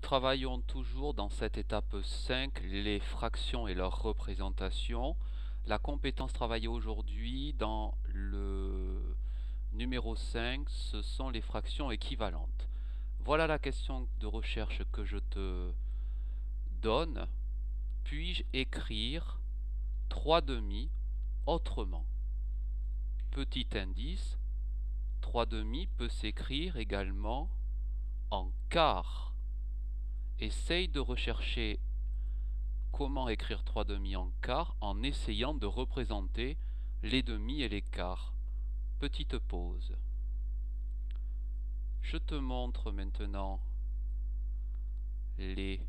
travaillons toujours dans cette étape 5, les fractions et leur représentation. La compétence travaillée aujourd'hui dans le numéro 5, ce sont les fractions équivalentes. Voilà la question de recherche que je te donne. Puis-je écrire 3 demi autrement? Petit indice, 3 demi peut s'écrire également en quart. Essaye de rechercher comment écrire 3 demi en quart en essayant de représenter les demi et les quarts. Petite pause. Je te montre maintenant les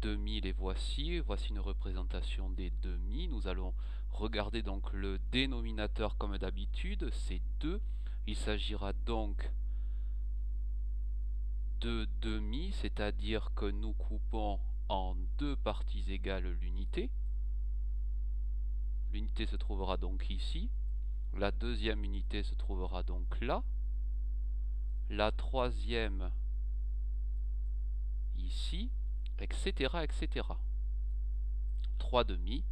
demi, les voici. Voici une représentation des demi. Nous allons regarder donc le dénominateur comme d'habitude, c'est 2. Il s'agira donc de demi, c'est-à-dire que nous coupons en deux parties égales l'unité. L'unité se trouvera donc ici. La deuxième unité se trouvera donc là. La troisième ici, etc., etc. 3 demi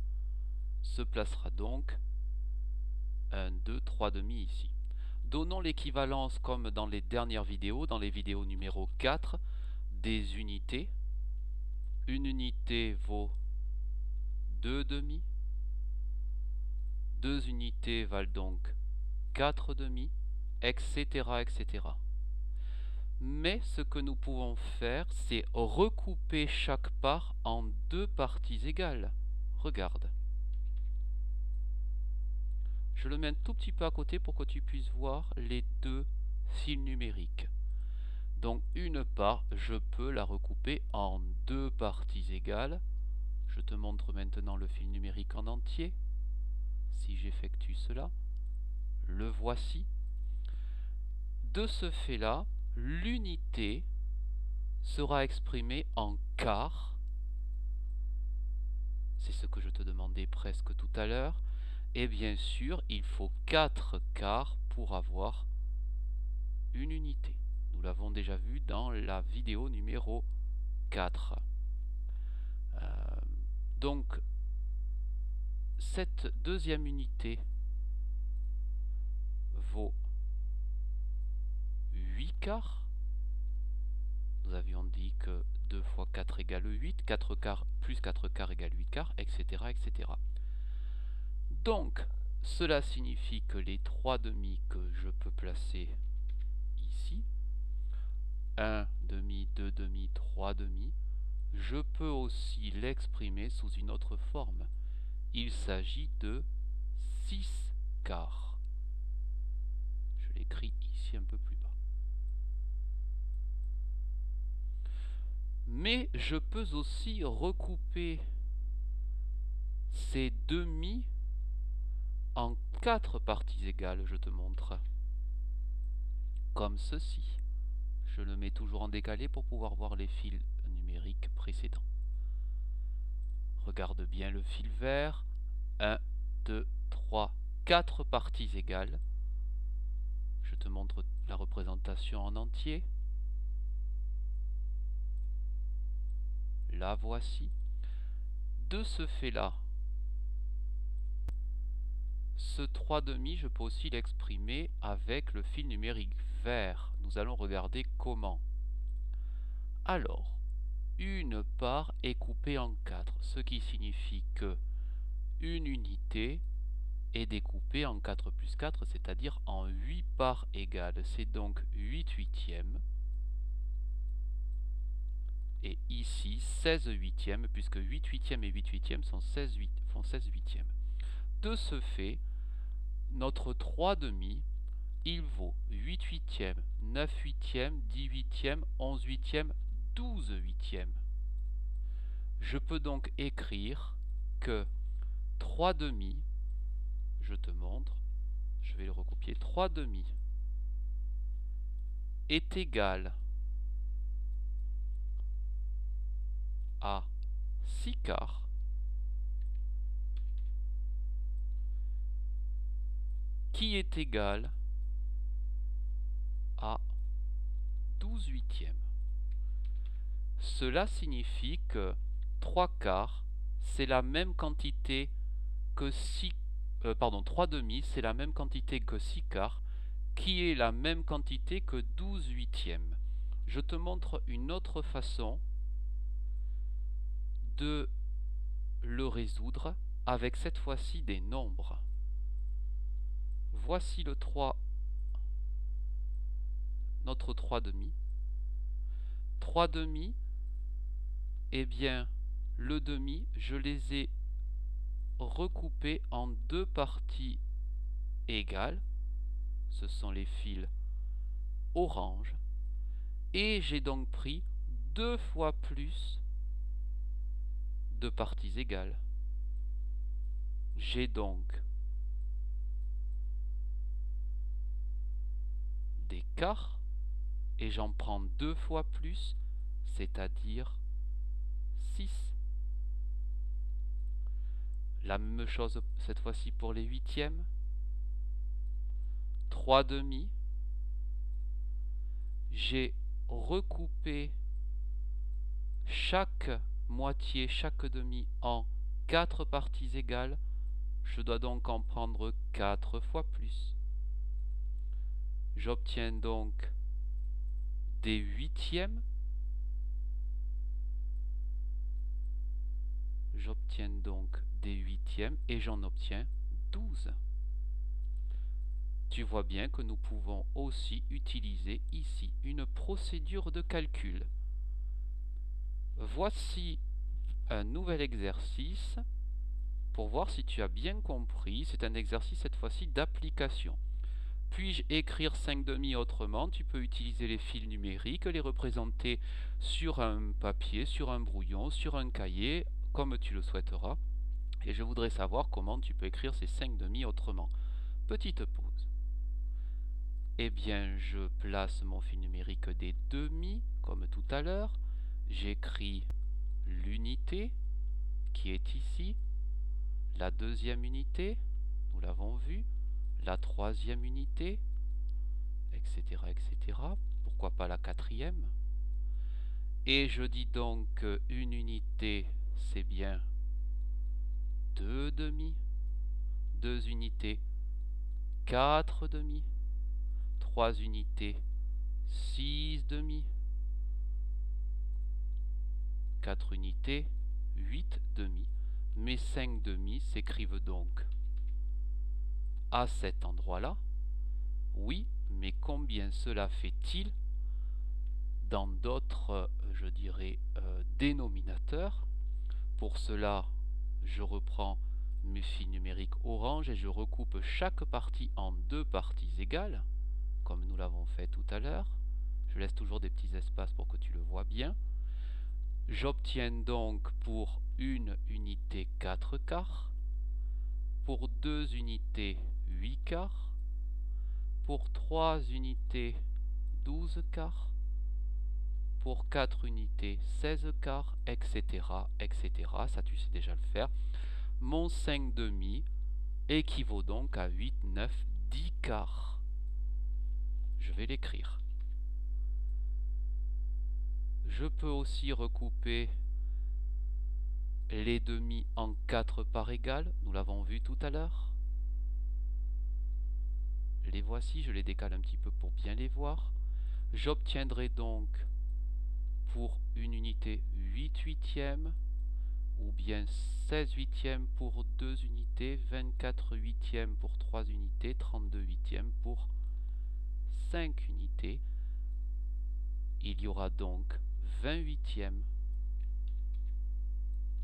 se placera donc 1, 2, 3 demi ici. Donnons l'équivalence comme dans les dernières vidéos, dans les vidéos numéro 4, des unités. Une unité vaut 2 demi. 2 unités valent donc 4 demi, etc., etc. Mais ce que nous pouvons faire, c'est recouper chaque part en deux parties égales. Regarde. Je le mets un tout petit peu à côté pour que tu puisses voir les deux fils numériques. Donc une part, je peux la recouper en deux parties égales. Je te montre maintenant le fil numérique en entier. Si j'effectue cela, le voici. De ce fait-là, l'unité sera exprimée en quart. C'est ce que je te demandais presque tout à l'heure. Et bien sûr, il faut 4 quarts pour avoir une unité. Nous l'avons déjà vu dans la vidéo numéro 4. Donc, cette deuxième unité vaut 8 quarts. Nous avions dit que 2 fois 4 égale 8, 4 quarts plus 4 quarts égale 8 quarts, etc., etc. Donc, cela signifie que les 3 demi que je peux placer ici, 1 demi, 2 demi, 3 demi, je peux aussi l'exprimer sous une autre forme. Il s'agit de 6 quarts. Je l'écris ici un peu plus bas. Mais je peux aussi recouper ces demi en 4 parties égales, je te montre. Comme ceci. Je le mets toujours en décalé pour pouvoir voir les fils numériques précédents. Regarde bien le fil vert. 1, 2, 3, 4 parties égales. Je te montre la représentation en entier. La voici. De ce fait-là, ce 3 demi, je peux aussi l'exprimer avec le fil numérique vert. Nous allons regarder comment. Alors, une part est coupée en 4, ce qui signifie que une unité est découpée en 4 plus 4, c'est-à-dire en 8 parts égales. C'est donc 8 huitièmes. Et ici 16 huitièmes, puisque 8 huitièmes et 8 huitièmes font 16 huitièmes. De ce fait, notre 3 demi, il vaut 8 huitièmes, 9 huitièmes, 10 huitièmes, 11 huitièmes, 12 huitièmes. Je peux donc écrire que 3 demi, je te montre, je vais le recopier, 3 demi est égal à 6 quarts qui est égal à 12 huitièmes. Cela signifie que 3 quarts, c'est la même quantité que 3 demi, c'est la même quantité que 6 quarts, qui est la même quantité que 12 huitièmes. Je te montre une autre façon de le résoudre avec cette fois-ci des nombres. Voici notre 3 demi. 3 demi, eh bien, le demi, je les ai recoupés en deux parties égales. Ce sont les fils orange. Et j'ai donc pris 2 fois plus de parties égales. J'ai donc des quarts et j'en prends 2 fois plus, c'est-à-dire 6. La même chose cette fois-ci pour les huitièmes. 3 demi. J'ai recoupé chaque moitié, chaque demi en 4 parties égales. Je dois donc en prendre 4 fois plus. J'obtiens donc des huitièmes. J'obtiens donc des huitièmes et j'en obtiens 12. Tu vois bien que nous pouvons aussi utiliser ici une procédure de calcul. Voici un nouvel exercice pour voir si tu as bien compris. C'est un exercice cette fois-ci d'application. Puis-je écrire 5 demi autrement? Tu peux utiliser les fils numériques, les représenter sur un papier, sur un brouillon, sur un cahier, comme tu le souhaiteras. Et je voudrais savoir comment tu peux écrire ces 5 demi autrement. Petite pause. Eh bien, je place mon fil numérique des demi, comme tout à l'heure. J'écris l'unité, qui est ici. La deuxième unité, nous l'avons vu. La troisième unité, etc., etc. Pourquoi pas la quatrième? Et je dis donc qu'une unité, c'est bien 2 demi. 2 unités, 4 demi. 3 unités, 6 demi. 4 unités, 8 demi. Mes 5 demi s'écrivent donc à cet endroit-là. Oui, mais combien cela fait-il dans d'autres, je dirais, dénominateurs? Pour cela, je reprends mes fils numériques orange et je recoupe chaque partie en deux parties égales, comme nous l'avons fait tout à l'heure. Je laisse toujours des petits espaces pour que tu le vois bien. J'obtiens donc pour une unité 4 quarts, pour 2 unités 8 quarts, pour 3 unités 12 quarts, pour 4 unités 16 quarts, etc., etc. Ça, tu sais déjà le faire. Mon 5 demi équivaut donc à 8, 9, 10 quarts. Je vais l'écrire. Je peux aussi recouper les demi en 4 parts égales. Nous l'avons vu tout à l'heure. Les voici, je les décale un petit peu pour bien les voir. J'obtiendrai donc pour une unité 8 huitièmes, ou bien 16 huitièmes pour 2 unités, 24 huitièmes pour 3 unités, 32 huitièmes pour 5 unités. Il y aura donc 20 huitièmes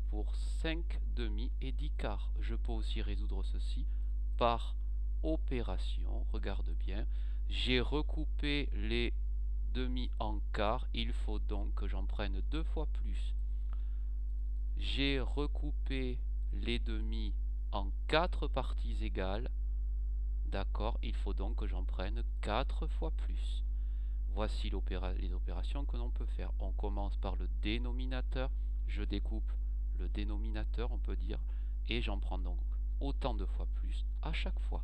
pour 5 demi et 10 quarts. Je peux aussi résoudre ceci par opération. Regarde bien, j'ai recoupé les demi en quart, il faut donc que j'en prenne 2 fois plus. J'ai recoupé les demi en 4 parties égales, d'accord, il faut donc que j'en prenne 4 fois plus. Voici les opérations que l'on peut faire. On commence par le dénominateur, je découpe le dénominateur, on peut dire, et j'en prends donc autant de fois plus à chaque fois.